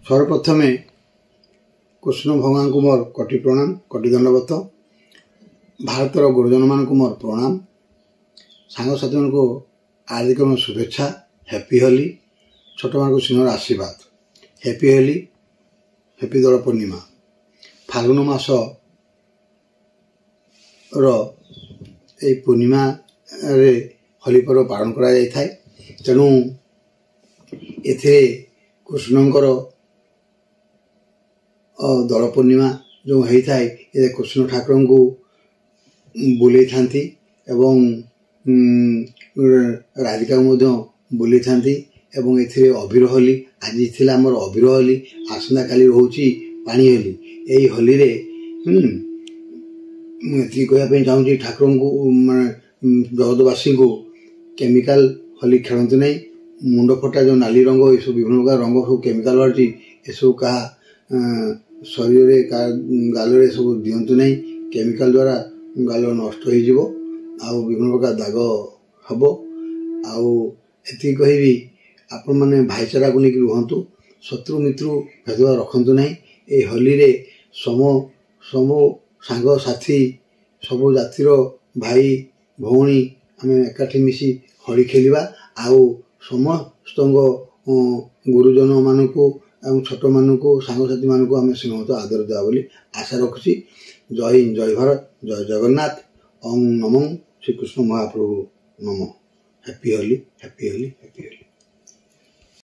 सर्वप्रथमे कृष्ण भगवान को मोर कोटि प्रणाम कोटि दंडवत। भारतर गुरुजन मान को मोर प्रणाम। सांग साथी मान को हार्दिक शुभेच्छा। हैप्पी होली। छोट मान को सिंहर आशीर्वाद। हैप्पी होली, हैप्पी दोल पूर्णिमा। फाल्गुन मास पूर्णिमा रे होली पर्व पालन करा जाय थाए। तेणु एथे कृष्णंकर दोल पूर्णिमा जो होता है ये कृष्ण ठाकुर को बुले थांती एवं राधिका बुले थांती एवं एथिरे अबीर होली आज थिला हमर अबीर होली आसंता काली होची पानी होली। एई होली रे मुझे कहया चाहूँगी ठाकुर को जगतवासी को केमिकल होली खेलते नहीं। मुंड फटा जो नाली रंग ये सब विभिन्न प्रकार रंग सब केमिकल बाहर ये सब क्या शरीर गाल सब दिंतु नहीं। केमिकल द्वारा गाल नष्ट हो विभिन्न प्रकार दाग हम आती कहबी आपण मैंने भाईचारा को लेकिन रुहतु। शत्रु मित्रु भेदभाव रखतु नहीं। ये होली रे सम सांग साथी सबु जातिर भाई भौणी आम एकाठी मिसी होली खेलिबा। आउ समस्त गुरुजन मान को छोट मान को सांग साथी मान को आम स्नेहत आदर देवा बोली आशा रखुची। जय हिंद, जय भारत, जय जगन्नाथ। ओम नमो श्रीकृष्ण महाप्रभु नमो। Happy Holi, happy Holi, happy Holi.